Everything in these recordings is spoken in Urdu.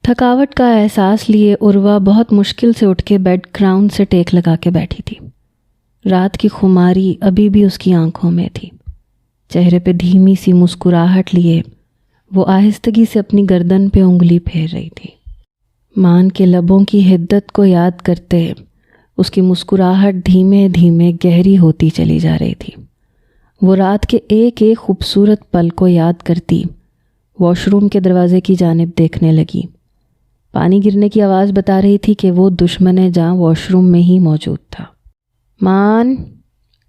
تھکاوٹ کا احساس لیے عروہ بہت مشکل سے اٹھ کے بیڈ گراؤنڈ سے ٹیک لگا کے بیٹھی تھی۔ رات کی خماری ابھی بھی اس کی آنکھوں میں تھی۔ چہرے پہ دھیمی سی مسکراہٹ لیے وہ آہستگی سے اپنی گردن پہ انگلی پھیر رہی تھی۔ مان کے لبوں کی حدت کو یاد کرتے اس کی مسکراہٹ دھیمے دھیمے گہری ہوتی چلی جا رہی تھی۔ وہ رات کے ایک ایک خوبصورت پل کو یاد کرتی واش روم کے دروازے کی جانب دیکھنے لگی۔ پانی گرنے کی آواز بتا رہی تھی کہ وہ دشمن جاں واش روم میں ہی موجود تھا۔ مان،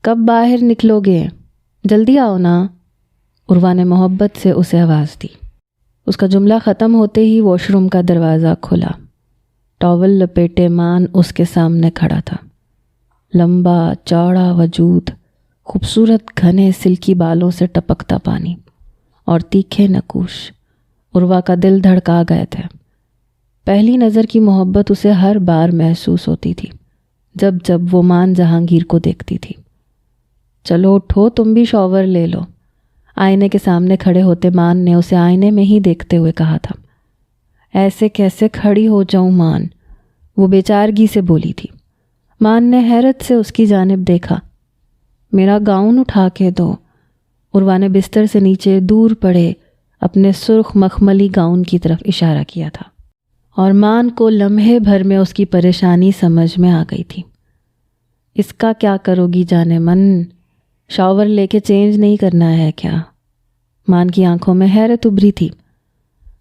کب باہر نکلو گے؟ جلدی آؤ نا، عروہ نے محبت سے اسے آواز دی۔ اس کا جملہ ختم ہوتے ہی واش روم کا دروازہ کھلا۔ ٹاول لپیٹے مان اس کے سامنے کھڑا تھا۔ لمبا چوڑا وجود، خوبصورت گھنے سلکی بالوں سے ٹپکتا پانی اور تیکھے نقوش۔ عروہ کا دل دھڑکا گئے تھے۔ پہلی نظر کی محبت اسے ہر بار محسوس ہوتی تھی جب جب وہ مان جہانگیر کو دیکھتی تھی۔ چلو اٹھو، تم بھی شاور لے لو، آئینے کے سامنے کھڑے ہوتے مان نے اسے آئینے میں ہی دیکھتے ہوئے کہا تھا۔ ایسے کیسے کھڑی ہو جاؤں مان، وہ بیچارگی سے بولی تھی۔ مان نے حیرت سے اس کی جانب دیکھا۔ میرا گاؤن اٹھا کے دو، عروہ نے بستر سے نیچے دور پڑے اپنے سرخ مخملی گاؤن کی طرف اشارہ کیا تھا، اور مان کو لمحے بھر میں اس کی پریشانی سمجھ میں آ گئی تھی۔ اس کا کیا کرو گی جانے من، شاور لے کے چینج نہیں کرنا ہے کیا؟ مان کی آنکھوں میں حیرت ابھری تھی۔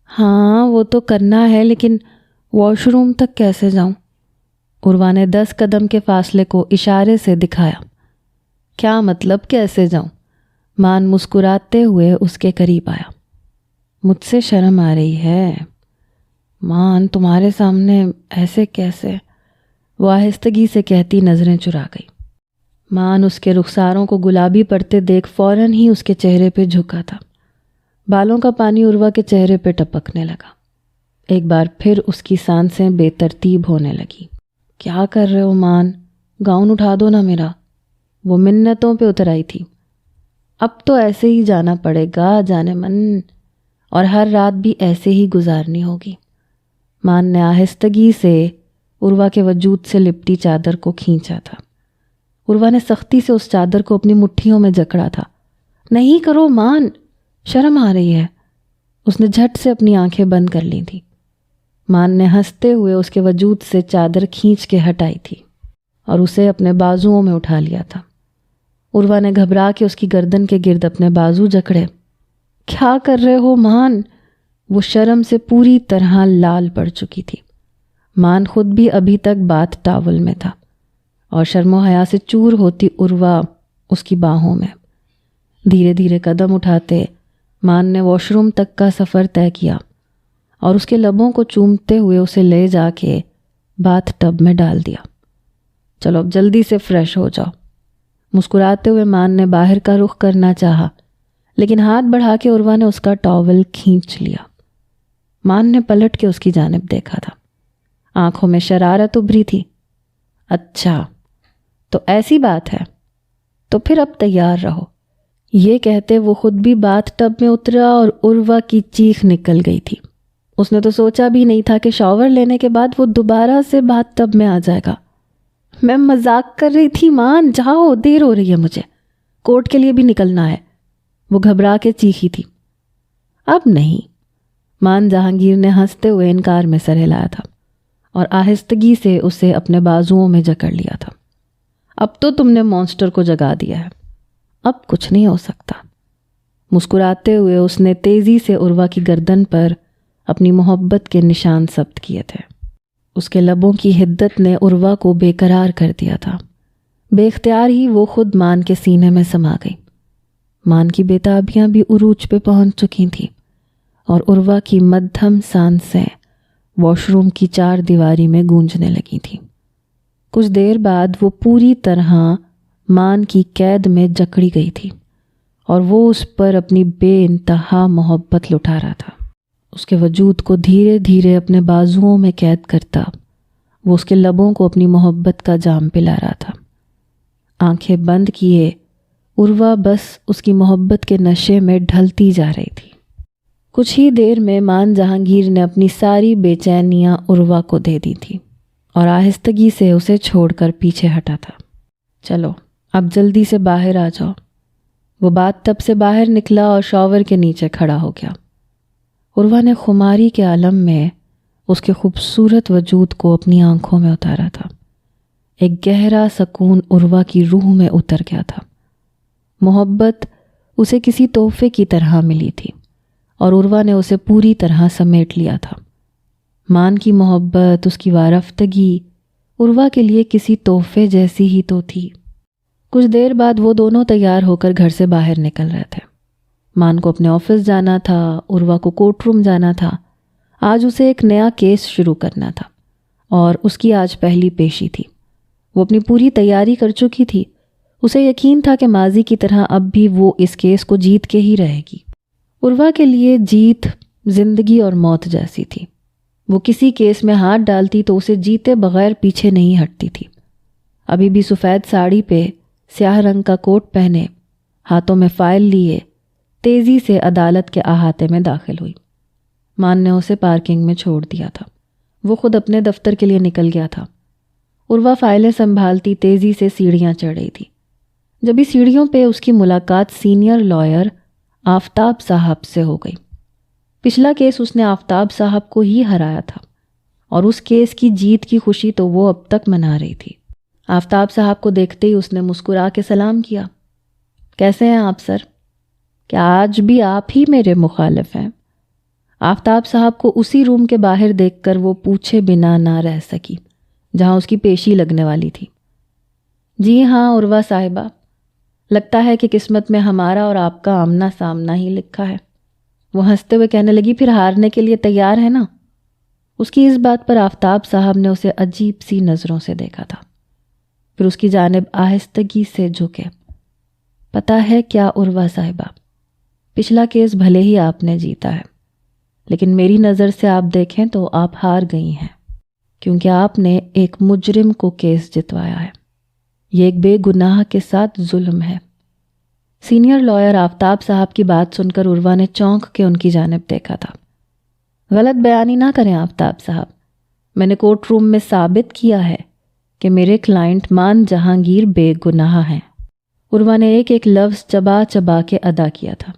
ہاں وہ تو کرنا ہے، لیکن واش روم تک کیسے جاؤں؟ عروہ نے 10 قدم کے فاصلے کو اشارے سے دکھایا۔ کیا مطلب کیسے جاؤں؟ مان مسکراتے ہوئے اس کے قریب آیا۔ مجھ سے شرم آ رہی ہے مان، تمہارے سامنے ایسے کیسے؟ وہ آہستگی سے کہتی نظریں چرا گئی۔ مان اس کے رخساروں کو گلابی پڑتے دیکھ فوراً ہی اس کے چہرے پہ جھکا تھا۔ بالوں کا پانی عروہ کے چہرے پہ ٹپکنے لگا۔ ایک بار پھر اس کی سانسیں بے ترتیب ہونے لگی۔ کیا کر رہے ہو مان؟ گاؤن اٹھا دو نا میرا، وہ منتوں پہ اتر آئی تھی۔ اب تو ایسے ہی جانا پڑے گا جانے من، اور ہر رات بھی ایسے ہی گزارنی ہوگی۔ مان نے آہستگی سے عروہ کے وجود سے لپٹی چادر کو کھینچا تھا۔ عروہ نے سختی سے اس چادر کو اپنی مٹھیوں میں جکڑا تھا۔ نہیں کرو مان، شرم آ رہی ہے۔ اس نے جھٹ سے اپنی آنکھیں بند کر لی تھی۔ مان نے ہنستے ہوئے اس کے وجود سے چادر کھینچ کے ہٹائی تھی اور اسے اپنے بازوؤں میں اٹھا لیا تھا۔ عروہ نے گھبرا کے اس کی گردن کے گرد اپنے بازو جکڑے۔ کیا کر رہے ہو مان؟ وہ شرم سے پوری طرح لال پڑ چکی تھی۔ مان خود بھی ابھی تک باتھ ٹاول میں تھا اور شرم و حیا سے چور ہوتی عروہ اس کی باہوں میں۔ دھیرے دھیرے قدم اٹھاتے مان نے واش روم تک کا سفر طے کیا اور اس کے لبوں کو چومتے ہوئے اسے لے جا کے باتھ ٹب میں ڈال دیا۔ چلو اب جلدی سے فریش ہو جاؤ۔ مسکراتے ہوئے مان نے باہر کا رخ کرنا چاہا، لیکن ہاتھ بڑھا کے عروہ نے اس کا ٹاول کھینچ لیا۔ مان نے پلٹ کے اس کی جانب دیکھا تھا۔ آنکھوں میں شرارت ابھری تھی۔ اچھا تو ایسی بات ہے، تو پھر اب تیار رہو۔ یہ کہتے وہ خود بھی باتھ ٹب میں اترا اور عروہ کی چیخ نکل گئی تھی۔ اس نے تو سوچا بھی نہیں تھا کہ شاور لینے کے بعد وہ دوبارہ سے باتھ ٹب میں آ جائے گا۔ میں مذاق کر رہی تھی مان، جاؤ، دیر ہو رہی ہے مجھے، کورٹ کے لیے بھی نکلنا ہے، وہ گھبرا کے چیخی تھی۔ اب نہیں، مان جہانگیر نے ہنستے ہوئے انکار میں سر ہلایا تھا اور آہستگی سے اسے اپنے بازوؤں میں جکڑ لیا تھا۔ اب تو تم نے مانسٹر کو جگا دیا ہے، اب کچھ نہیں ہو سکتا۔ مسکراتے ہوئے اس نے تیزی سے عروہ کی گردن پر اپنی محبت کے نشان ثبت کیے تھے۔ اس کے لبوں کی حدت نے عروہ کو بے قرار کر دیا تھا۔ بے اختیار ہی وہ خود مان کے سینے میں سما گئی۔ مان کی بےتابیاں بھی عروج پہ پہنچ چکی تھیں اور عروہ کی مدھم سانسیں واش روم کی 4 دیواری میں گونجنے لگی تھیں۔ کچھ دیر بعد وہ پوری طرح مان کی قید میں جکڑی گئی تھی اور وہ اس پر اپنی بے انتہا محبت لٹا رہا تھا۔ اس کے وجود کو دھیرے دھیرے اپنے بازوؤں میں قید کرتا وہ اس کے لبوں کو اپنی محبت کا جام پلا رہا تھا۔ آنکھیں بند کیے عروہ بس اس کی محبت کے نشے میں ڈھلتی جا رہی تھی۔ کچھ ہی دیر میں مان جہانگیر نے اپنی ساری بے چینیاں عروہ کو دے دی تھی اور آہستگی سے اسے چھوڑ کر پیچھے ہٹا تھا۔ چلو اب جلدی سے باہر آ جاؤ۔ وہ بات تب سے باہر نکلا اور شاور کے نیچے کھڑا ہو گیا۔ عروہ نے خماری کے عالم میں اس کے خوبصورت وجود کو اپنی آنکھوں میں اتارا تھا۔ ایک گہرا سکون عروہ کی روح میں اتر گیا تھا۔ محبت اسے کسی تحفے کی طرح ملی تھی اور عروہ نے اسے پوری طرح سمیٹ لیا تھا۔ مان کی محبت، اس کی وارفتگی عروہ کے لیے کسی تحفے جیسی ہی تو تھی۔ کچھ دیر بعد وہ دونوں تیار ہو کر گھر سے باہر نکل رہے تھے۔ مان کو اپنے آفس جانا تھا، عروہ کو کورٹ روم جانا تھا۔ آج اسے ایک نیا کیس شروع کرنا تھا اور اس کی آج پہلی پیشی تھی۔ وہ اپنی پوری تیاری کر چکی تھی۔ اسے یقین تھا کہ ماضی کی طرح اب بھی وہ اس کیس کو جیت کے ہی رہے گی۔ عروہ کے لیے جیت زندگی اور موت جیسی تھی۔ وہ کسی کیس میں ہاتھ ڈالتی تو اسے جیتے بغیر پیچھے نہیں ہٹتی تھی۔ ابھی بھی سفید ساڑی پہ سیاہ رنگ کا کوٹ پہنے، ہاتھوں میں فائل لیے، تیزی سے عدالت کے احاطے میں داخل ہوئی۔ مان نے اسے پارکنگ میں چھوڑ دیا تھا۔ وہ خود اپنے دفتر کے لیے نکل گیا تھا۔ عروہ فائلیں سنبھالتی تیزی سے سیڑھیاں چڑھ رہی تھی۔ جبھی سیڑھیوں پہ اس کی ملاقات سینئر لائر آفتاب صاحب سے ہو گئی۔ پچھلا کیس اس نے آفتاب صاحب کو ہی ہرایا تھا اور اس کیس کی جیت کی خوشی تو وہ اب تک منا رہی تھی۔ آفتاب صاحب کو دیکھتے ہی اس نے مسکرا کے سلام کیا۔ کیسے ہیں آپ سر؟ کیا آج بھی آپ ہی میرے مخالف ہیں؟ آفتاب صاحب کو اسی روم کے باہر دیکھ کر وہ پوچھے بنا نہ رہ سکی جہاں اس کی پیشی لگنے والی تھی۔ جی ہاں عروہ صاحبہ، لگتا ہے کہ قسمت میں ہمارا اور آپ کا آمنا سامنا ہی لکھا ہے۔ وہ ہنستے ہوئے کہنے لگی، پھر ہارنے کے لیے تیار ہے نا؟ اس کی اس بات پر آفتاب صاحب نے اسے عجیب سی نظروں سے دیکھا تھا، پھر اس کی جانب آہستگی سے جھکے۔ پتہ ہے کیا عروہ صاحبہ، پچھلا کیس بھلے ہی آپ نے جیتا ہے، لیکن میری نظر سے آپ دیکھیں تو آپ ہار گئی ہیں، کیونکہ آپ نے ایک مجرم کو کیس جتوایا ہے۔ یہ ایک بے گناہ کے ساتھ ظلم ہے۔ سینئر لائر آفتاب صاحب کی بات سن کر عروہ نے چونک کے ان کی جانب دیکھا تھا۔ غلط بیانی نہ کریں آفتاب صاحب، میں نے کورٹ روم میں ثابت کیا ہے کہ میرے کلائنٹ مان جہانگیر بے گناہ ہیں۔ عروہ نے ایک ایک لفظ چبا چبا کے ادا کیا تھا۔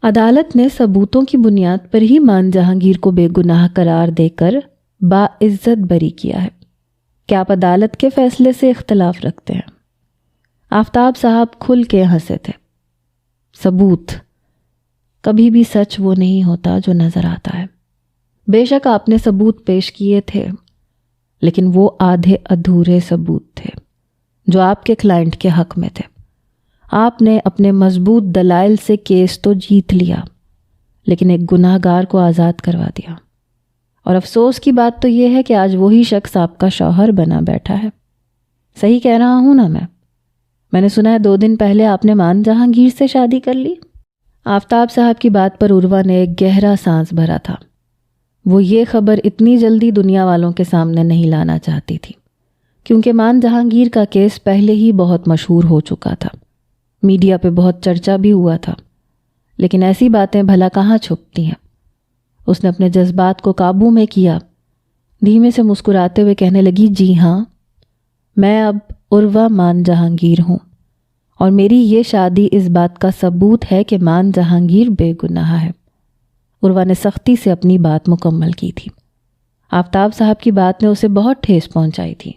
عدالت نے ثبوتوں کی بنیاد پر ہی مان جہانگیر کو بے گناہ قرار دے کر باعزت بری کیا ہے۔ کیا آپ عدالت کے فیصلے سے اختلاف رکھتے ہیں؟ آفتاب صاحب کھل کے ہنسے تھے۔ ثبوت، کبھی بھی سچ وہ نہیں ہوتا جو نظر آتا ہے۔ بے شک آپ نے ثبوت پیش کیے تھے، لیکن وہ آدھے ادھورے ثبوت تھے جو آپ کے کلائنٹ کے حق میں تھے۔ آپ نے اپنے مضبوط دلائل سے کیس تو جیت لیا، لیکن ایک گناہ گار کو آزاد کروا دیا۔ اور افسوس کی بات تو یہ ہے کہ آج وہی شخص آپ کا شوہر بنا بیٹھا ہے۔ صحیح کہہ رہا ہوں نا میں نے سنا ہے 2 دن پہلے آپ نے مان جہانگیر سے شادی کر لی۔ آفتاب صاحب کی بات پر عروہ نے ایک گہرا سانس بھرا تھا۔ وہ یہ خبر اتنی جلدی دنیا والوں کے سامنے نہیں لانا چاہتی تھی، کیونکہ مان جہانگیر کا کیس پہلے ہی بہت مشہور ہو چکا تھا، میڈیا پہ بہت چرچا بھی ہوا تھا۔ لیکن ایسی باتیں بھلا کہاں چھپتی ہیں؟ اس نے اپنے جذبات کو قابو میں کیا، دھیمے سے مسکراتے ہوئے کہنے لگی، جی ہاں، میں اب عروہ مان جہانگیر ہوں، اور میری یہ شادی اس بات کا ثبوت ہے کہ مان جہانگیر بے گناہ ہے۔ عروہ نے سختی سے اپنی بات مکمل کی تھی۔ آفتاب صاحب کی بات نے اسے بہت ٹھیس پہنچائی تھی۔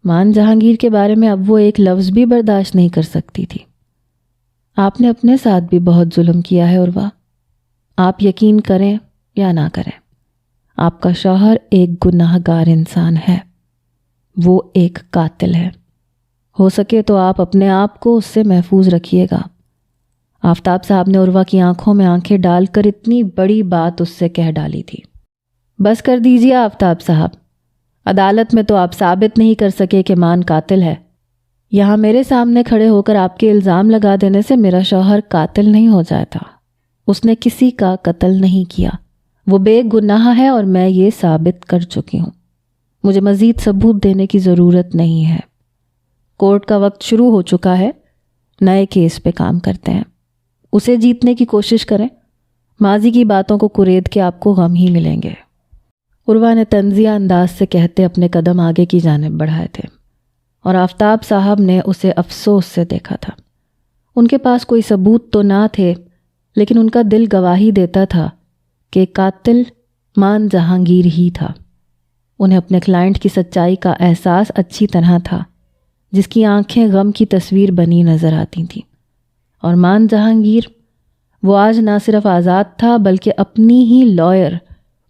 مان جہانگیر کے بارے میں اب وہ ایک لفظ بھی برداشت نہیں کر سکتی تھی۔ آپ نے اپنے ساتھ بھی بہت ظلم کیا ہے عروہ، آپ یقین کریں یا نہ کریں، آپ کا شوہر ایک گناہ گار انسان ہے، وہ ایک قاتل ہے۔ ہو سکے تو آپ اپنے آپ کو اس سے محفوظ رکھیے گا۔ آفتاب صاحب نے عروہ کی آنکھوں میں آنکھیں ڈال کر اتنی بڑی بات اس سے کہہ ڈالی تھی۔ بس کر دیجیے آفتاب صاحب، عدالت میں تو آپ ثابت نہیں کر سکے کہ مان قاتل ہے۔ یہاں میرے سامنے کھڑے ہو کر آپ کے الزام لگا دینے سے میرا شوہر قاتل نہیں ہو جاتا۔ اس نے کسی کا قتل نہیں کیا، وہ بے گناہ ہے اور میں یہ ثابت کر چکی ہوں۔ مجھے مزید ثبوت دینے کی ضرورت نہیں ہے۔ کورٹ کا وقت شروع ہو چکا ہے، نئے کیس پہ کام کرتے ہیں، اسے جیتنے کی کوشش کریں ماضی کی باتوں کو کرید کے آپ کو غم ہی ملیں گے۔ عروہ نے طنزیہ انداز سے کہتے اپنے قدم آگے کی جانب بڑھائے تھے، اور آفتاب صاحب نے اسے افسوس سے دیکھا تھا۔ ان کے پاس کوئی ثبوت تو نہ تھے، لیکن ان کا دل گواہی دیتا تھا کہ قاتل مان جہانگیر ہی تھا۔ انہیں اپنے کلائنٹ کی سچائی کا احساس اچھی طرح تھا، جس کی آنکھیں غم کی تصویر بنی نظر آتی تھیں، اور مان جہانگیر وہ آج نہ صرف آزاد تھا بلکہ اپنی ہی لائر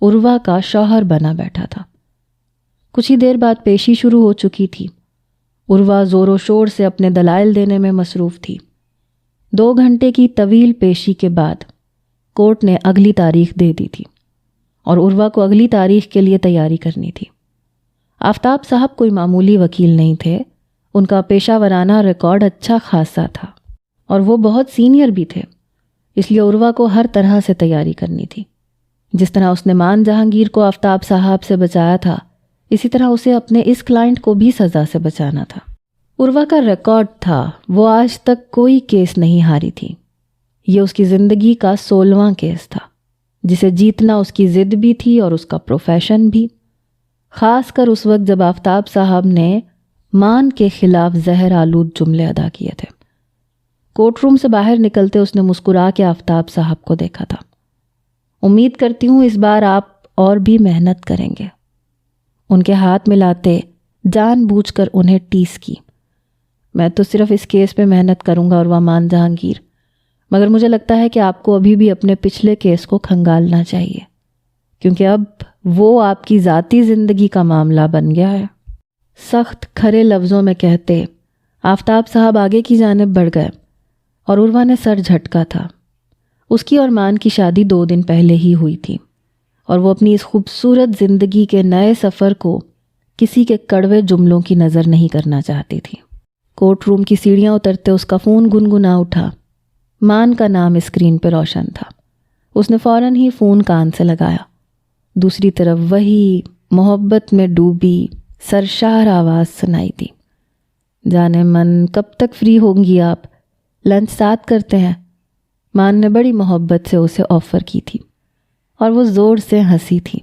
عروہ کا شوہر بنا بیٹھا تھا۔ کچھ ہی دیر بعد پیشی شروع ہو چکی تھی۔ عروہ زور و شور سے اپنے دلائل دینے میں مصروف تھی۔ 2 گھنٹے کی طویل پیشی کے بعد کورٹ نے اگلی تاریخ دے دی تھی، اور عروہ کو اگلی تاریخ کے لیے تیاری کرنی تھی۔ آفتاب صاحب کوئی معمولی وکیل نہیں تھے، ان کا پیشہ ورانہ ریکارڈ اچھا خاصا تھا، اور وہ بہت سینئر بھی تھے، اس لیے عروہ کو ہر طرح سے تیاری کرنی تھی۔ جس طرح اس نے مان جہانگیر کو آفتاب صاحب سے بچایا تھا، اسی طرح اسے اپنے اس کلائنٹ کو بھی سزا سے بچانا تھا۔ عروہ کا ریکارڈ تھا، وہ آج تک کوئی کیس نہیں ہاری تھی۔ یہ اس کی زندگی کا 16واں کیس تھا، جسے جیتنا اس کی ضد بھی تھی اور اس کا پروفیشن بھی، خاص کر اس وقت جب آفتاب صاحب نے مان کے خلاف زہر آلود جملے ادا کیے تھے۔ کورٹ روم سے باہر نکلتے اس نے مسکرا کے آفتاب صاحب کو دیکھا تھا۔ امید کرتی ہوں اس بار آپ اور بھی محنت کریں گے۔ ان کے ہاتھ ملاتے جان بوجھ کر انہیں ٹیس کی۔ میں تو صرف اس کیس پہ محنت کروں گا عروہ مان جہانگیر، مگر مجھے لگتا ہے کہ آپ کو ابھی بھی اپنے پچھلے کیس کو کھنگالنا چاہیے، کیونکہ اب وہ آپ کی ذاتی زندگی کا معاملہ بن گیا ہے۔ سخت کھرے لفظوں میں کہتے آفتاب صاحب آگے کی جانب بڑھ گئے، اور عروہ نے سر جھٹکا تھا۔ اس کی اور مان کی شادی 2 دن پہلے ہی ہوئی تھی، اور وہ اپنی اس خوبصورت زندگی کے نئے سفر کو کسی کے کڑوے جملوں کی نظر نہیں کرنا چاہتی تھی۔ کورٹ روم کی سیڑھیاں اترتے اس کا فون گنگنا اٹھا۔ مان کا نام اسکرین پہ روشن تھا۔ اس نے فوراً ہی فون کان سے لگایا۔ دوسری طرف وہی محبت میں ڈوبی سرشار آواز سنائی دی۔ جانے من کب تک فری ہوں گی آپ؟ لنچ ساتھ کرتے ہیں۔ مان نے بڑی محبت سے اسے آفر کی تھی، اور وہ زور سے ہنسی تھی۔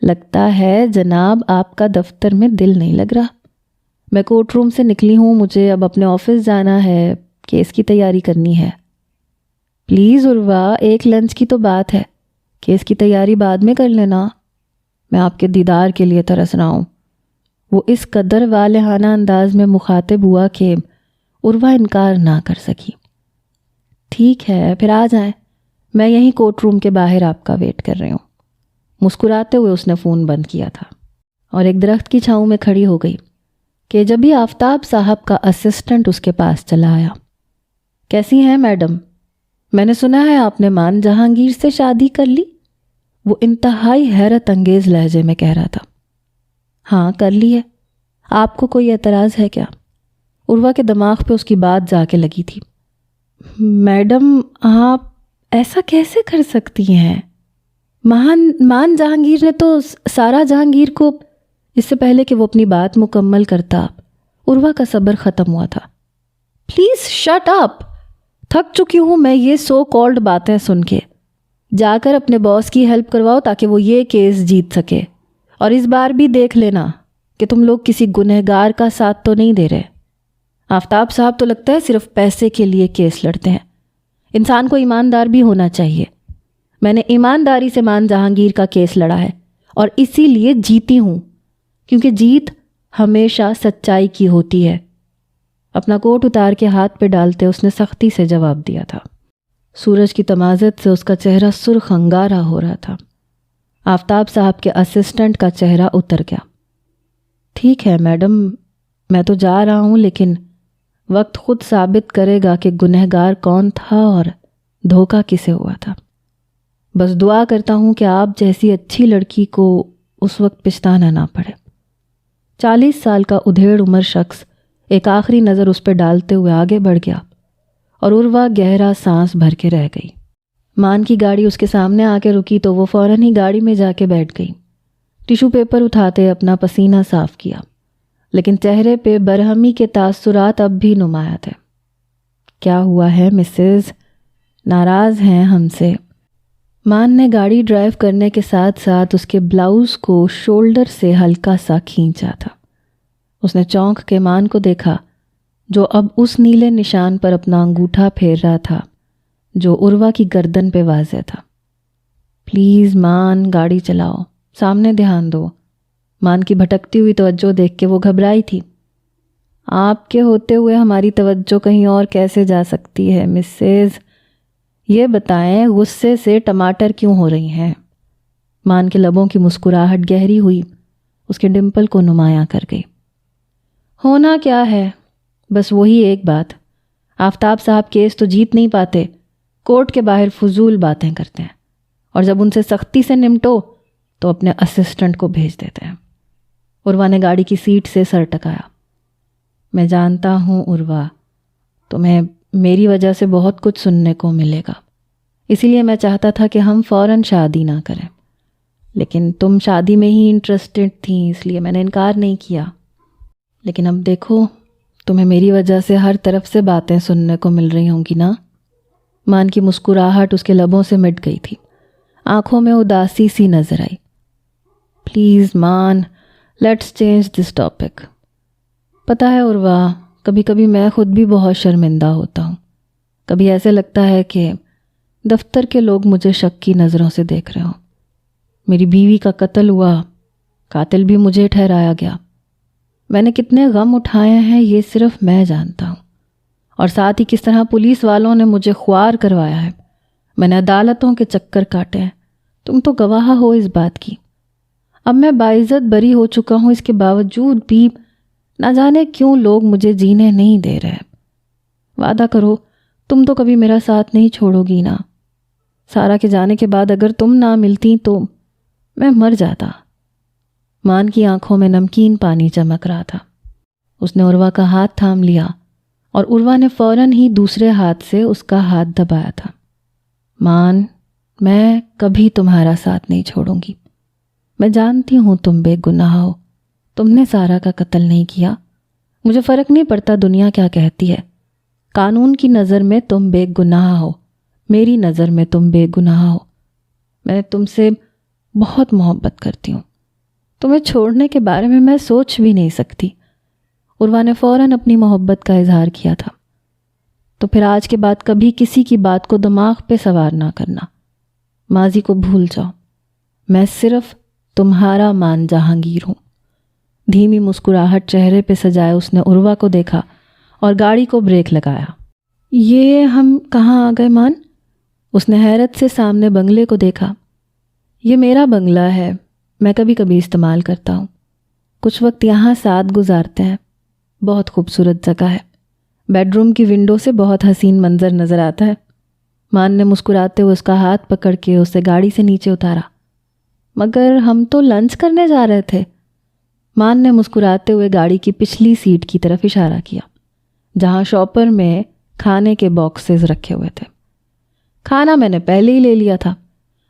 لگتا ہے جناب آپ کا دفتر میں دل نہیں لگ رہا۔ میں کورٹ روم سے نکلی ہوں، مجھے اب اپنے آفس جانا ہے، کیس کی تیاری کرنی ہے۔ پلیز عروہ، ایک لنچ کی تو بات ہے، کیس کی تیاری بعد میں کر لینا۔ میں آپ کے دیدار کے لیے ترس رہا ہوں۔ وہ اس قدر والہانہ انداز میں مخاطب ہوا کہ عروہ انکار نہ کر سکی۔ ٹھیک ہے، پھر آ جائیں، میں یہیں کورٹ روم کے باہر آپ کا ویٹ کر رہی ہوں۔ مسکراتے ہوئے اس نے فون بند کیا تھا، اور ایک درخت کی چھاؤں میں کھڑی ہو گئی کہ جب بھی آفتاب صاحب کا اسسٹنٹ اس کے پاس چلا آیا۔ کیسی ہیں میڈم؟ میں نے سنا ہے آپ نے مان جہانگیر سے شادی کر لی؟ وہ انتہائی حیرت انگیز لہجے میں کہہ رہا تھا۔ ہاں کر لی ہے، آپ کو کوئی اعتراض ہے کیا؟ عروہ کے دماغ پہ اس کی بات جا کے لگی تھی۔ میڈم آپ ایسا کیسے کر سکتی ہیں؟ مان جہانگیر نے تو سارا جہانگیر کو، اس سے پہلے کہ وہ اپنی بات مکمل کرتا عروہ کا صبر ختم ہوا تھا۔ پلیز شٹ اپ، تھک چکی ہوں میں یہ سو کالڈ باتیں سن کے۔ جا کر اپنے باس کی ہیلپ کرواؤ تاکہ وہ یہ کیس جیت سکے، اور اس بار بھی دیکھ لینا کہ تم لوگ کسی گنہگار کا ساتھ تو نہیں دے رہے۔ آفتاب صاحب تو لگتا ہے صرف پیسے کے لیے کیس لڑتے ہیں۔ انسان کو ایماندار بھی ہونا چاہیے۔ میں نے ایمانداری سے مان جہانگیر کا کیس لڑا ہے، اور اسی لیے جیتی ہوں، کیونکہ جیت ہمیشہ سچائی کی ہوتی ہے۔ اپنا کوٹ اتار کے ہاتھ پہ ڈالتے اس نے سختی سے جواب دیا تھا۔ سورج کی تمازت سے اس کا چہرہ سرخ انگارہ ہو رہا تھا۔ آفتاب صاحب کے اسسٹنٹ کا چہرہ اتر گیا۔ ٹھیک ہے میڈم، میں تو جا رہا ہوں، لیکن وقت خود ثابت کرے گا کہ گنہگار کون تھا اور دھوکہ کسے ہوا تھا۔ بس دعا کرتا ہوں کہ آپ جیسی اچھی لڑکی کو اس وقت پچھتانا نہ پڑے۔ 40 سال کا ادھیڑ عمر شخص ایک آخری نظر اس پہ ڈالتے ہوئے آگے بڑھ گیا، اور عروہ گہرا سانس بھر کے رہ گئی۔ مان کی گاڑی اس کے سامنے آ کے رکی تو وہ فوراً ہی گاڑی میں جا کے بیٹھ گئی۔ ٹیشو پیپر اٹھاتے اپنا پسینہ صاف کیا، لیکن چہرے پہ برہمی کے تاثرات اب بھی نمایاں تھے۔ کیا ہوا ہے مسز؟ ناراض ہیں ہم سے؟ مان نے گاڑی ڈرائیو کرنے کے ساتھ ساتھ اس کے بلاؤز کو شولڈر سے ہلکا سا کھینچا تھا۔ اس نے چونک کے مان کو دیکھا جو اب اس نیلے نشان پر اپنا انگوٹھا پھیر رہا تھا جو عروہ کی گردن پہ واضح تھا۔ پلیز مان، گاڑی چلاؤ، سامنے دھیان دو۔ مان کی بھٹکتی ہوئی توجہ دیکھ کے وہ گھبرائی تھی۔ آپ کے ہوتے ہوئے ہماری توجہ کہیں اور کیسے جا سکتی ہے مسز؟ یہ بتائیں غصے سے ٹماٹر کیوں ہو رہی ہیں؟ مان کے لبوں کی مسکراہٹ گہری ہوئی، اس کے ڈمپل کو نمایاں کر گئی۔ ہونا کیا ہے، بس وہی ایک بات، آفتاب صاحب کیس تو جیت نہیں پاتے، کورٹ کے باہر فضول باتیں کرتے ہیں، اور جب ان سے سختی سے نمٹو تو اپنے اسسٹنٹ کو بھیج دیتے ہیں۔ عروہ نے گاڑی کی سیٹ سے سر ٹکایا۔ میں جانتا ہوں عروہ، تمہیں میری وجہ سے بہت کچھ سننے کو ملے گا، اسی لیے میں چاہتا تھا کہ ہم فوراً شادی نہ کریں، لیکن تم شادی میں ہی انٹرسٹڈ تھیں، اس لیے میں نے انکار نہیں کیا۔ لیکن اب دیکھو، تمہیں میری وجہ سے ہر طرف سے باتیں سننے کو مل رہی ہوں گی نا؟ مان کی مسکراہٹ اس کے لبوں سے مٹ گئی تھی، آنکھوں میں اداسی سی نظر آئی۔ پلیز مان، لیٹس چینج دس ٹاپک۔ پتہ ہے عروہ، کبھی کبھی میں خود بھی بہت شرمندہ ہوتا ہوں، کبھی ایسے لگتا ہے کہ دفتر کے لوگ مجھے شک کی نظروں سے دیکھ رہے ہوں۔ میری بیوی کا قتل ہوا، قاتل بھی مجھے ٹھہرایا گیا، میں نے کتنے غم اٹھائے ہیں یہ صرف میں جانتا ہوں، اور ساتھ ہی کس طرح پولیس والوں نے مجھے خوار کروایا ہے، میں نے عدالتوں کے چکر کاٹے ہیں، تم تو گواہ ہو اس بات کی۔ اب میں باعزت بری ہو چکا ہوں، اس کے باوجود بھی نہ جانے کیوں لوگ مجھے جینے نہیں دے رہے۔ وعدہ کرو تم تو کبھی میرا ساتھ نہیں چھوڑو گی نا؟ سارا کے جانے کے بعد اگر تم نہ ملتی تو میں مر جاتا۔ مان کی آنکھوں میں نمکین پانی چمک رہا تھا۔ اس نے عروہ کا ہاتھ تھام لیا اور عروہ نے فوراً ہی دوسرے ہاتھ سے اس کا ہاتھ دبایا تھا۔ مان، میں کبھی تمہارا ساتھ نہیں چھوڑوں گی۔ میں جانتی ہوں تم بے گناہ ہو، تم نے سارا کا قتل نہیں کیا، مجھے فرق نہیں پڑتا دنیا کیا کہتی ہے، قانون کی نظر میں تم بے گناہ ہو، میری نظر میں تم بے گناہ ہو۔ میں تم سے بہت محبت کرتی ہوں، تمہیں چھوڑنے کے بارے میں میں سوچ بھی نہیں سکتی۔ عروہ نے فوراً اپنی محبت کا اظہار کیا تھا۔ تو پھر آج کے بعد کبھی کسی کی بات کو دماغ پہ سوار نہ کرنا، ماضی کو بھول جاؤ، میں صرف تمہارا مان جہانگیر ہوں۔ دھیمی مسکراہٹ چہرے پہ سجائے اس نے عروہ کو دیکھا اور گاڑی کو بریک لگایا۔ یہ ہم کہاں آ گئے مان؟ اس نے حیرت سے سامنے بنگلے کو دیکھا۔ یہ میرا بنگلہ ہے، میں کبھی کبھی استعمال کرتا ہوں، کچھ وقت یہاں ساتھ گزارتے ہیں، بہت خوبصورت جگہ ہے، بیڈ روم کی ونڈو سے بہت حسین منظر نظر آتا ہے۔ مان نے مسکراتے ہوئے اس کا ہاتھ پکڑ کے اسے گاڑی سے نیچے اتارا۔ مگر ہم تو لنچ کرنے جا رہے تھے۔ مان نے مسکراتے ہوئے گاڑی کی پچھلی سیٹ کی طرف اشارہ کیا جہاں شاپر میں کھانے کے باکسز رکھے ہوئے تھے۔ کھانا میں نے پہلے ہی لے لیا تھا،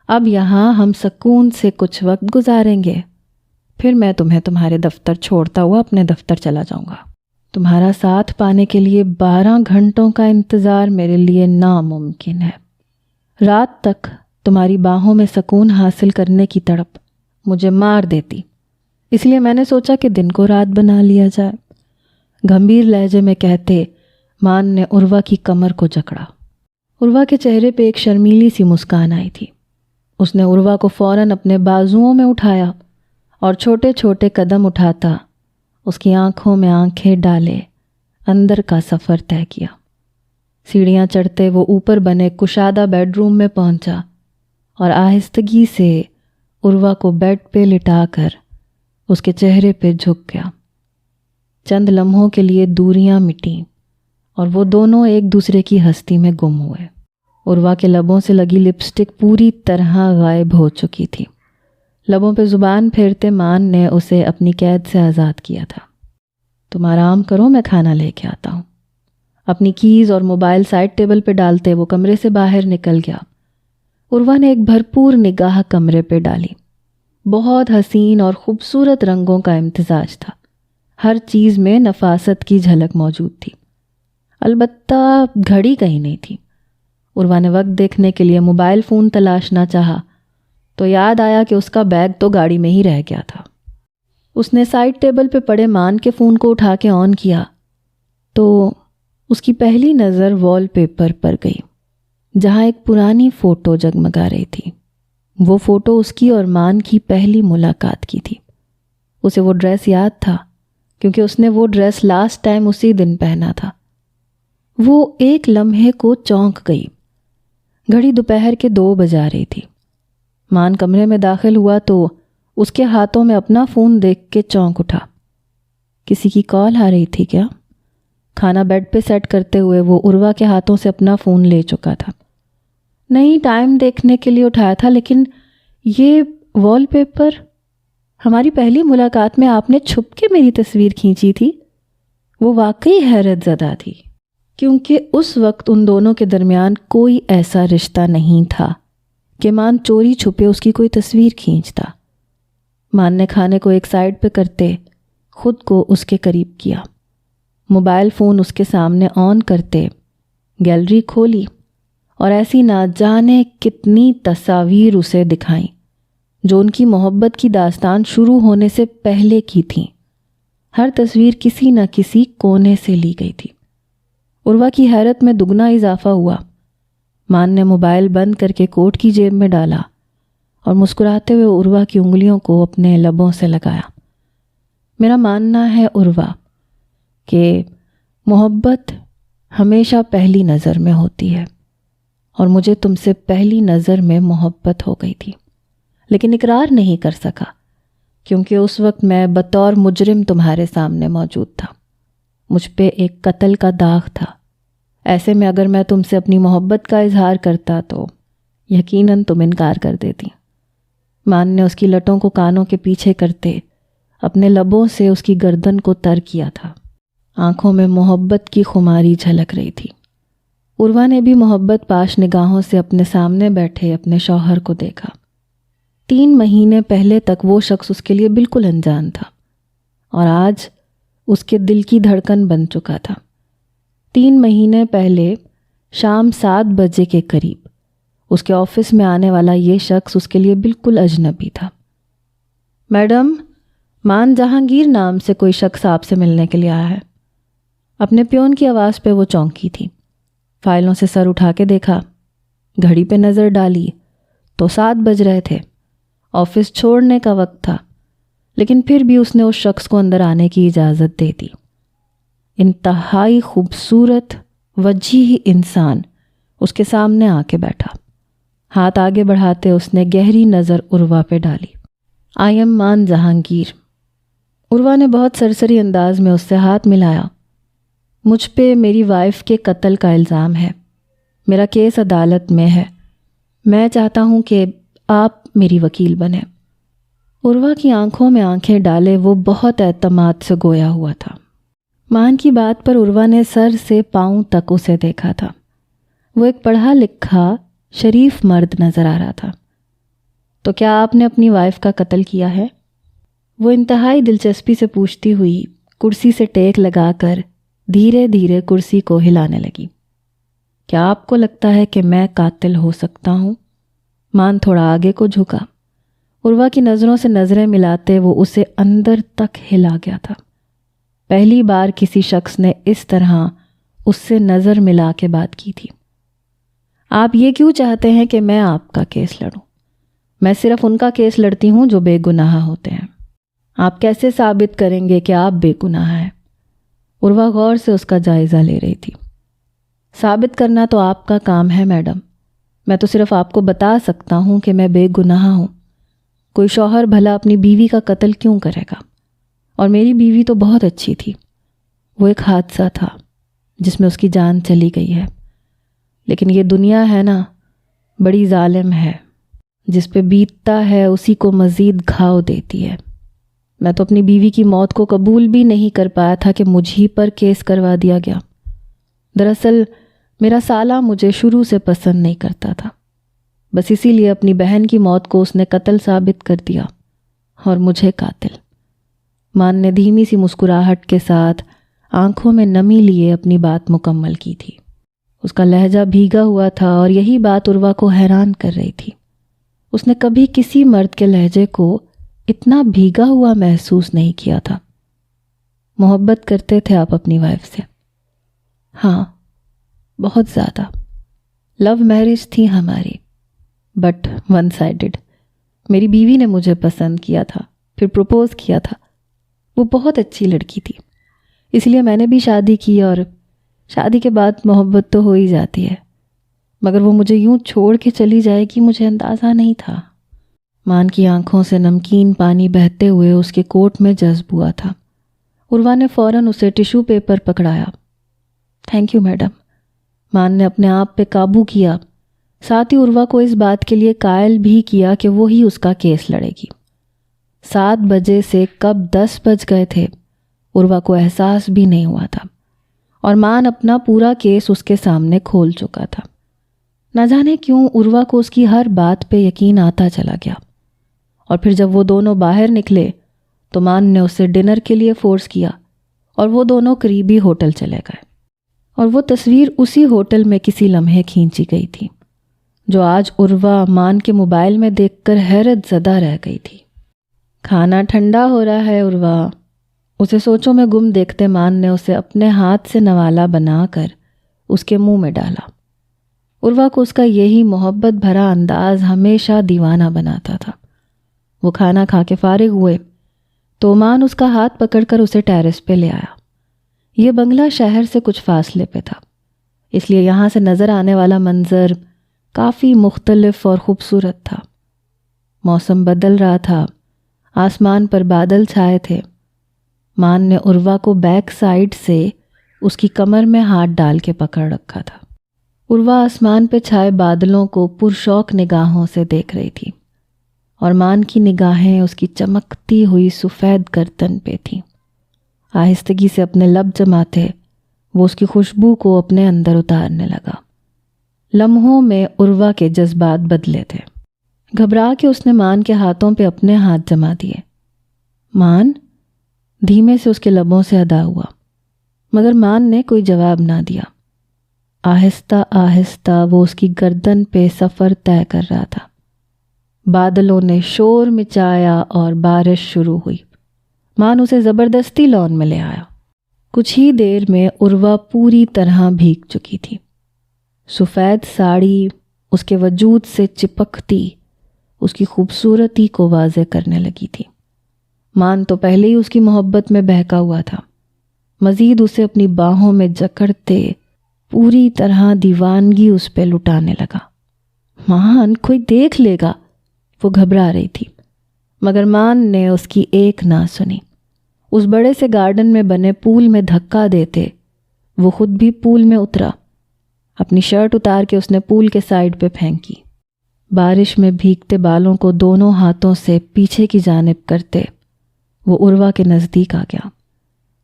اب یہاں ہم سکون سے کچھ وقت گزاریں گے، پھر میں تمہیں تمہارے دفتر چھوڑتا ہوا اپنے دفتر چلا جاؤں گا۔ تمہارا ساتھ پانے کے لیے 12 گھنٹوں کا انتظار میرے لیے ناممکن ہے۔ رات تک تمہاری باہوں میں سکون حاصل کرنے کی تڑپ مجھے مار دیتی، اس لیے میں نے سوچا کہ دن کو رات بنا لیا جائے۔ گھمبیر لہجے میں کہتے مان نے عروہ کی کمر کو جکڑا۔ عروہ کے چہرے پہ ایک شرمیلی سی مسکان آئی تھی۔ اس نے عروہ کو فوراً اپنے بازوؤں میں اٹھایا اور چھوٹے چھوٹے قدم اٹھاتا اس کی آنکھوں میں آنکھیں ڈالے اندر کا سفر طے کیا۔ سیڑھیاں چڑھتے وہ اوپر بنے کشادہ بیڈ روم میں پہنچا اور آہستگی سے عروہ کو بیڈ پہ لٹا کر اس کے چہرے پہ جھک گیا۔ چند لمحوں کے لیے دوریاں مٹیں اور وہ دونوں ایک دوسرے کی ہستی میں گم ہوئے۔ عروہ کے لبوں سے لگی لپسٹک پوری طرح غائب ہو چکی تھی۔ لبوں پہ زبان پھیرتے مان نے اسے اپنی قید سے آزاد کیا تھا۔ تم آرام کرو، میں کھانا لے کے آتا ہوں۔ اپنی کیز اور موبائل سائڈ ٹیبل پہ ڈالتے وہ کمرے سے باہر نکل گیا۔ عروہ نے ایک بھرپور نگاہ کمرے پہ ڈالی۔ بہت حسین اور خوبصورت رنگوں کا امتزاج تھا، ہر چیز میں نفاست کی جھلک موجود تھی، البتہ گھڑی کہیں نہیں تھی۔ عروہ نے وقت دیکھنے کے لیے موبائل فون تلاشنا چاہا تو یاد آیا کہ اس کا بیگ تو گاڑی میں ہی رہ گیا تھا۔ اس نے سائڈ ٹیبل پہ پڑے مان کے فون کو اٹھا کے آن کیا تو اس کی پہلی نظر وال پیپر پر گئی، جہاں ایک پرانی فوٹو جگمگا رہی تھی۔ وہ فوٹو اس کی اور مان کی پہلی ملاقات کی تھی۔ اسے وہ ڈریس یاد تھا کیونکہ اس نے وہ ڈریس لاسٹ ٹائم اسی دن پہنا تھا۔ وہ ایک لمحے کو چونک گئی۔ گھڑی دوپہر کے 2 بجا رہی تھی۔ مان کمرے میں داخل ہوا تو اس کے ہاتھوں میں اپنا فون دیکھ کے چونک اٹھا۔ کسی کی کال آ رہی تھی کیا؟ کھانا بیڈ پہ سیٹ کرتے ہوئے وہ عروہ کے ہاتھوں سے اپنا فون لے چکا تھا۔ نہیں، ٹائم دیکھنے کے لیے اٹھایا تھا، لیکن یہ وال پیپر، ہماری پہلی ملاقات میں آپ نے چھپ کے میری تصویر کھینچی تھی۔ وہ واقعی حیرت زدہ تھی کیونکہ اس وقت ان دونوں کے درمیان کوئی ایسا رشتہ نہیں تھا کہ مان چوری چھپے اس کی کوئی تصویر کھینچتا۔ مان نے کھانے کو ایک سائڈ پہ کرتے خود کو اس کے قریب کیا، موبائل فون اس کے سامنے آن کرتے گیلری کھولی اور ایسی نہ جانے کتنی تصاویر اسے دکھائیں جو ان کی محبت کی داستان شروع ہونے سے پہلے کی تھیں۔ ہر تصویر کسی نہ کسی کونے سے لی گئی تھی۔ عروہ کی حیرت میں دگنا اضافہ ہوا۔ مان نے موبائل بند کر کے کوٹ کی جیب میں ڈالا اور مسکراتے ہوئے عروہ کی انگلیوں کو اپنے لبوں سے لگایا۔ میرا ماننا ہے عروہ کہ محبت ہمیشہ پہلی نظر میں ہوتی ہے، اور مجھے تم سے پہلی نظر میں محبت ہو گئی تھی، لیکن اقرار نہیں کر سکا کیونکہ اس وقت میں بطور مجرم تمہارے سامنے موجود تھا۔ مجھ پہ ایک قتل کا داغ تھا۔ ایسے میں اگر میں تم سے اپنی محبت کا اظہار کرتا تو یقیناً تم انکار کر دیتی۔ مان نے اس کی لٹوں کو کانوں کے پیچھے کرتے اپنے لبوں سے اس کی گردن کو تر کیا تھا۔ آنکھوں میں محبت کی خماری جھلک رہی تھی۔ عروہ نے بھی محبت پاش نگاہوں سے اپنے سامنے بیٹھے اپنے شوہر کو دیکھا۔ 3 مہینے پہلے تک وہ شخص اس کے لیے بالکل انجان تھا اور آج اس کے دل کی دھڑکن بن چکا تھا۔ 3 مہینے پہلے شام 7 بجے کے قریب اس کے آفس میں آنے والا یہ شخص اس کے لیے بالکل اجنبی تھا۔ میڈم، مان جہانگیر نام سے کوئی شخص آپ سے ملنے کے لیے آیا ہے۔ اپنے پیون کی آواز پہ وہ چونکی تھی۔ فائلوں سے سر اٹھا کے دیکھا، گھڑی پہ نظر ڈالی تو 7 بج رہے تھے۔ آفس چھوڑنے کا وقت تھا، لیکن پھر بھی اس نے اس شخص کو اندر آنے کی اجازت دے دی۔ انتہائی خوبصورت وجیح انسان اس کے سامنے آ کے بیٹھا۔ ہاتھ آگے بڑھاتے اس نے گہری نظر عروہ پہ ڈالی۔ آئی ایم مان جہانگیر۔ عروہ نے بہت سرسری انداز میں اس سے ہاتھ ملایا۔ مجھ پہ میری وائف کے قتل کا الزام ہے۔ میرا کیس عدالت میں ہے۔ میں چاہتا ہوں کہ آپ میری وکیل بنیں۔ عروہ کی آنکھوں میں آنکھیں ڈالے وہ بہت اعتماد سے گویا ہوا تھا۔ مان کی بات پر عروہ نے سر سے پاؤں تک اسے دیکھا تھا۔ وہ ایک پڑھا لکھا شریف مرد نظر آ رہا تھا۔ تو کیا آپ نے اپنی وائف کا قتل کیا ہے؟ وہ انتہائی دلچسپی سے پوچھتی ہوئی کرسی سے ٹیک لگا کر دھیرے دھیرے کرسی کو ہلانے لگی۔ کیا آپ کو لگتا ہے کہ میں قاتل ہو سکتا ہوں؟ مان تھوڑا آگے کو جھکا۔ عروہ کی نظروں سے نظریں ملاتے وہ اسے اندر تک ہلا گیا تھا۔ پہلی بار کسی شخص نے اس طرح اس سے نظر ملا کے بات کی تھی۔ آپ یہ کیوں چاہتے ہیں کہ میں آپ کا کیس لڑوں؟ میں صرف ان کا کیس لڑتی ہوں جو بے گناہ ہوتے ہیں۔ آپ کیسے ثابت کریں گے کہ آپ بے گناہ ہیں؟ عروہ غور سے اس کا جائزہ لے رہی تھی۔ ثابت کرنا تو آپ کا کام ہے میڈم، میں تو صرف آپ کو بتا سکتا ہوں کہ میں بے گناہ ہوں۔ کوئی شوہر بھلا اپنی بیوی کا قتل کیوں کرے گا؟ اور میری بیوی تو بہت اچھی تھی۔ وہ ایک حادثہ تھا جس میں اس کی جان چلی گئی ہے، لیکن یہ دنیا ہے نا، بڑی ظالم ہے، جس پہ بیتتا ہے اسی کو مزید گھاؤ دیتی ہے۔ میں تو اپنی بیوی کی موت کو قبول بھی نہیں کر پایا تھا کہ مجھ پر کیس کروا دیا گیا۔ دراصل میرا سالہ مجھے شروع سے پسند نہیں کرتا تھا، بس اسی لیے اپنی بہن کی موت کو اس نے قتل ثابت کر دیا اور مجھے قاتل۔ مان نے دھیمی سی مسکراہٹ کے ساتھ آنکھوں میں نمی لیے اپنی بات مکمل کی تھی۔ اس کا لہجہ بھیگا ہوا تھا اور یہی بات عروہ کو حیران کر رہی تھی۔ اس نے کبھی کسی مرد کے لہجے کو اتنا بھیگا ہوا محسوس نہیں کیا تھا۔ محبت کرتے تھے آپ اپنی وائف سے؟ ہاں، بہت زیادہ۔ لو میرج تھی ہماری، بٹ ون سائیڈڈ۔ میری بیوی نے مجھے پسند کیا تھا، پھر پروپوز کیا تھا۔ وہ بہت اچھی لڑکی تھی، اس لیے میں نے بھی شادی کی، اور شادی کے بعد محبت تو ہو ہی جاتی ہے، مگر وہ مجھے یوں چھوڑ کے چلی جائے گی مجھے اندازہ نہیں تھا۔ مان کی آنکھوں سے نمکین پانی بہتے ہوئے اس کے کوٹ میں جذب ہوا تھا۔ عروہ نے فوراً اسے ٹیشو پیپر پکڑایا۔ Thank you madam. مان نے اپنے آپ پہ قابو کیا، ساتھ ہی عروہ کو اس بات کے لیے قائل بھی کیا کہ وہی اس کا کیس لڑے گی۔ 7 بجے سے کب 10 بج گئے تھے عروہ کو احساس بھی نہیں ہوا تھا، اور مان اپنا پورا کیس اس کے سامنے کھول چکا تھا۔ نہ جانے کیوں عروہ کو اس کی ہر بات پہ یقین آتا چلا گیا، اور پھر جب وہ دونوں باہر نکلے تو مان نے اسے ڈنر کے لیے فورس کیا اور وہ دونوں قریبی ہوٹل چلے گئے، اور وہ تصویر اسی ہوٹل میں کسی لمحے کھینچی گئی تھی جو آج عروہ مان کے موبائل میں دیکھ کر حیرت زدہ رہ گئی تھی۔ کھانا ٹھنڈا ہو رہا ہے عروہ، اسے سوچوں میں گم دیکھتے مان نے اسے اپنے ہاتھ سے نوالا بنا کر اس کے منہ میں ڈالا۔ عروہ کو اس کا یہی محبت بھرا انداز ہمیشہ دیوانہ بناتا تھا۔ وہ کھانا کھا کے فارغ ہوئے تو مان اس کا ہاتھ پکڑ کر اسے ٹیرس پہ لے آیا۔ یہ بنگلہ شہر سے کچھ فاصلے پہ تھا، اس لیے یہاں سے نظر آنے والا منظر کافی مختلف اور خوبصورت تھا۔ موسم بدل رہا تھا، آسمان پر بادل چھائے تھے۔ مان نے عروہ کو بیک سائیڈ سے اس کی کمر میں ہاتھ ڈال کے پکڑ رکھا تھا۔ عروہ آسمان پہ چھائے بادلوں کو پرشوق نگاہوں سے دیکھ رہی تھی، اور مان کی نگاہیں اس کی چمکتی ہوئی سفید گردن پہ تھیں۔ آہستگی سے اپنے لب جماتے وہ اس کی خوشبو کو اپنے اندر اتارنے لگا۔ لمحوں میں عروہ کے جذبات بدلے تھے۔ گھبرا کے اس نے مان کے ہاتھوں پہ اپنے ہاتھ جما دیے۔ مان، دھیمے سے اس کے لبوں سے ادا ہوا، مگر مان نے کوئی جواب نہ دیا۔ آہستہ آہستہ وہ اس کی گردن پہ سفر طے کر رہا تھا۔ بادلوں نے شور مچایا اور بارش شروع ہوئی۔ مان اسے زبردستی لان میں لے آیا۔ کچھ ہی دیر میں عروہ پوری طرح بھیگ چکی تھی۔ سفید ساڑی اس کے وجود سے چپکتی اس کی خوبصورتی کو واضح کرنے لگی تھی۔ مان تو پہلے ہی اس کی محبت میں بہکا ہوا تھا، مزید اسے اپنی باہوں میں جکڑتے پوری طرح دیوانگی اس پہ لٹانے لگا۔ مان، کوئی دیکھ لے گا، وہ گھبرا رہی تھی، مگر مان نے اس کی ایک نہ سنی۔ اس بڑے سے گارڈن میں بنے پول میں دھکا دیتے وہ خود بھی پول میں اترا۔ اپنی شرٹ اتار کے اس نے پول کے سائیڈ پہ پھینکی۔ بارش میں بھیگتے بالوں کو دونوں ہاتھوں سے پیچھے کی جانب کرتے وہ عروہ کے نزدیک آ گیا،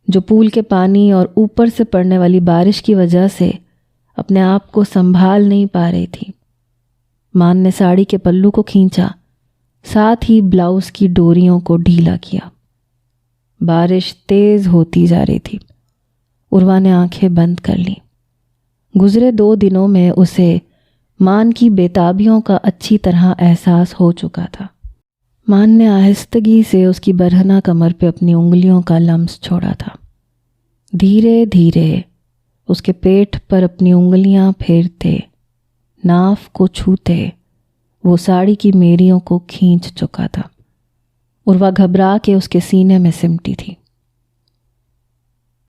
جو پول کے پانی اور اوپر سے پڑنے والی بارش کی وجہ سے اپنے آپ کو سنبھال نہیں پا رہی تھی۔ مان نے ساڑی کے پلو کو کھینچا، ساتھ ہی بلاؤز کی ڈوریوں کو ڈھیلا کیا۔ بارش تیز ہوتی جا رہی تھی۔ عروہ نے آنکھیں بند کر لیں۔ گزرے 2 دنوں میں اسے مان کی بےتابیوں کا اچھی طرح احساس ہو چکا تھا۔ مان نے آہستگی سے اس کی برہنہ کمر پہ اپنی انگلیوں کا لمس چھوڑا تھا۔ دھیرے دھیرے اس کے پیٹ پر اپنی انگلیاں پھیرتے، ناف کو چھوتے وہ ساڑی کی میریوں کو کھینچ چکا تھا۔ عروہ گھبرا کے اس کے سینے میں سمٹی تھی۔